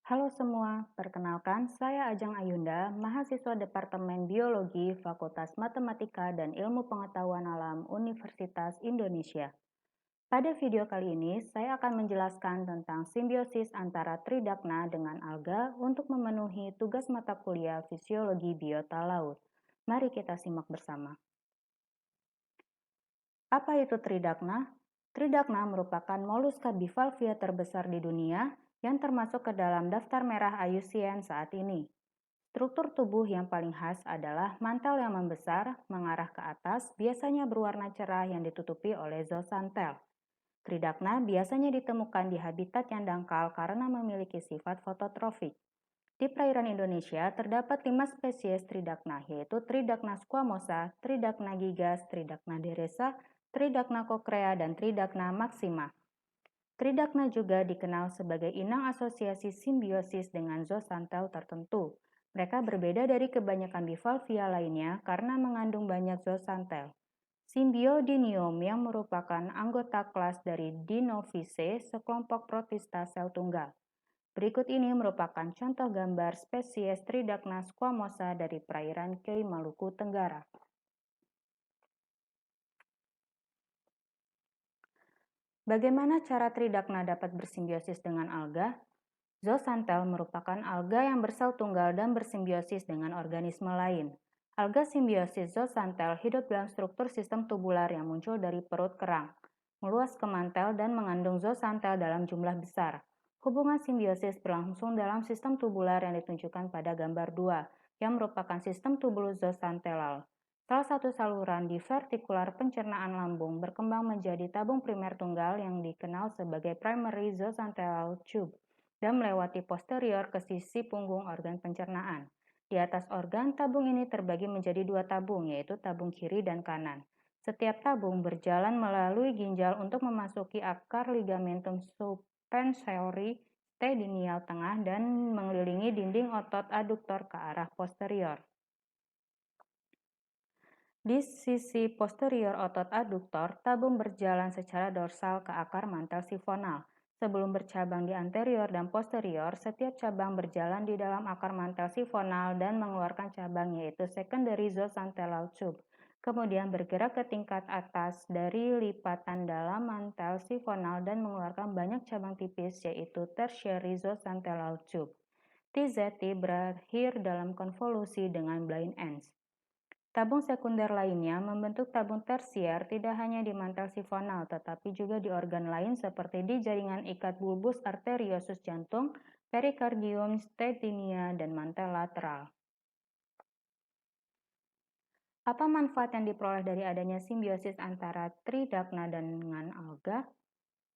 Halo semua, perkenalkan saya Ajeng Ayunda, mahasiswa Departemen Biologi Fakultas Matematika dan Ilmu Pengetahuan Alam Universitas Indonesia. Pada video kali ini, saya akan menjelaskan tentang simbiosis antara Tridacna dengan alga untuk memenuhi tugas mata kuliah Fisiologi Biota Laut. Mari kita simak bersama. Apa itu Tridacna? Tridacna merupakan moluska bivalvia terbesar di dunia yang termasuk ke dalam daftar merah IUCN saat ini. Struktur tubuh yang paling khas adalah mantel yang membesar, mengarah ke atas, biasanya berwarna cerah yang ditutupi oleh zooxantel. Tridacna biasanya ditemukan di habitat yang dangkal karena memiliki sifat fototrofik. Di perairan Indonesia terdapat 5 spesies Tridacna, yaitu Tridacna squamosa, Tridacna gigas, Tridacna deresa, Tridacna cocrea, dan Tridacna maxima. Tridacna juga dikenal sebagai inang asosiasi simbiosis dengan zooxantel tertentu. Mereka berbeda dari kebanyakan bivalvia lainnya karena mengandung banyak zooxantel. Symbiodinium yang merupakan anggota kelas dari Dinovice, sekelompok protista sel tunggal. Berikut ini merupakan contoh gambar spesies Tridacna squamosa dari perairan Kei Maluku Tenggara. Bagaimana cara Tridacna dapat bersimbiosis dengan alga? Zooxantel merupakan alga yang bersel tunggal dan bersimbiosis dengan organisme lain. Alga simbiosis zooxantel hidup dalam struktur sistem tubular yang muncul dari perut kerang, meluas ke mantel dan mengandung zooxantel dalam jumlah besar. Hubungan simbiosis berlangsung dalam sistem tubular yang ditunjukkan pada gambar 2, yang merupakan sistem tubulus zooxantelal. Salah satu saluran di vertikular pencernaan lambung berkembang menjadi tabung primer tunggal yang dikenal sebagai primary zooxantelal tube dan melewati posterior ke sisi punggung organ pencernaan. Di atas organ, tabung ini terbagi menjadi 2 tabung, yaitu tabung kiri dan kanan. Setiap tabung berjalan melalui ginjal untuk memasuki akar ligamentum supensori tendinial tengah dan mengelilingi dinding otot aduktor ke arah posterior. Di sisi posterior otot aduktor, tabung berjalan secara dorsal ke akar mantel sifonal. Sebelum bercabang di anterior dan posterior, setiap cabang berjalan di dalam akar mantel sifonal dan mengeluarkan cabang, yaitu secondary zooxantelal tube. Kemudian bergerak ke tingkat atas dari lipatan dalam mantel sifonal dan mengeluarkan banyak cabang tipis, yaitu tertiary zooxantelal tube. TZT berakhir dalam konvolusi dengan blind ends. Tabung sekunder lainnya membentuk tabung tersier tidak hanya di mantel sifonal, tetapi juga di organ lain seperti di jaringan ikat bulbus arteriosus jantung, perikardium, tendina, dan mantel lateral. Apa manfaat yang diperoleh dari adanya simbiosis antara Tridacna dengan alga?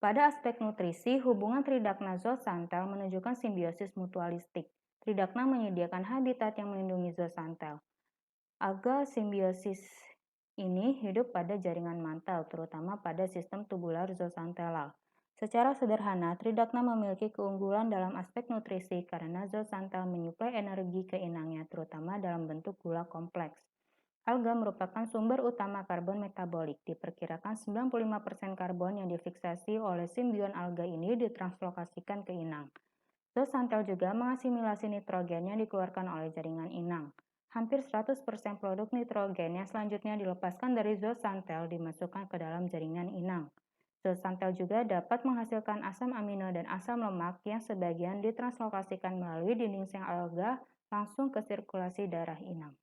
Pada aspek nutrisi, hubungan Tridacna zooxantel menunjukkan simbiosis mutualistik. Tridacna menyediakan habitat yang melindungi zooxantel. Alga simbiosis ini hidup pada jaringan mantel, terutama pada sistem tubular zooxantelal. Secara sederhana, Tridacna memiliki keunggulan dalam aspek nutrisi karena zooxantel menyuplai energi ke inangnya, terutama dalam bentuk gula kompleks. Alga merupakan sumber utama karbon metabolik. Diperkirakan 95% karbon yang difiksasi oleh simbion alga ini ditranslokasikan ke inang. Zooxantel juga mengasimilasi nitrogen yang dikeluarkan oleh jaringan inang. Hampir 100% produk nitrogen yang selanjutnya dilepaskan dari zooxantel dimasukkan ke dalam jaringan inang. Zooxantel juga dapat menghasilkan asam amino dan asam lemak yang sebagian ditranslokasikan melalui dinding sel alga langsung ke sirkulasi darah inang.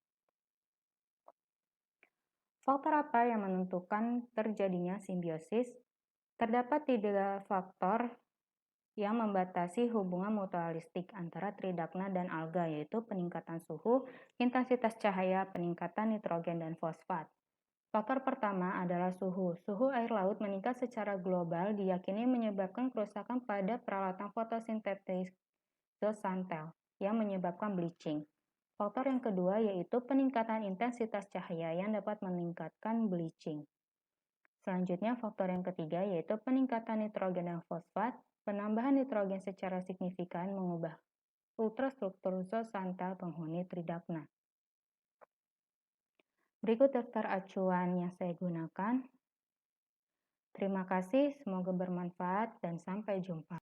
Faktor apa yang menentukan terjadinya simbiosis? Terdapat 3 faktor yang membatasi hubungan mutualistik antara Tridacna dan alga, yaitu peningkatan suhu, intensitas cahaya, peningkatan nitrogen, dan fosfat. Faktor pertama adalah suhu. Suhu air laut meningkat secara global diyakini menyebabkan kerusakan pada peralatan fotosintetis zooxantel yang menyebabkan bleaching. Faktor yang kedua yaitu peningkatan intensitas cahaya yang dapat meningkatkan bleaching. Selanjutnya, faktor yang ketiga yaitu peningkatan nitrogen dan fosfat. Penambahan nitrogen secara signifikan mengubah ultrastruktur zooxantel penghuni Tridacna. Berikut daftar acuan yang saya gunakan. Terima kasih, semoga bermanfaat dan sampai jumpa.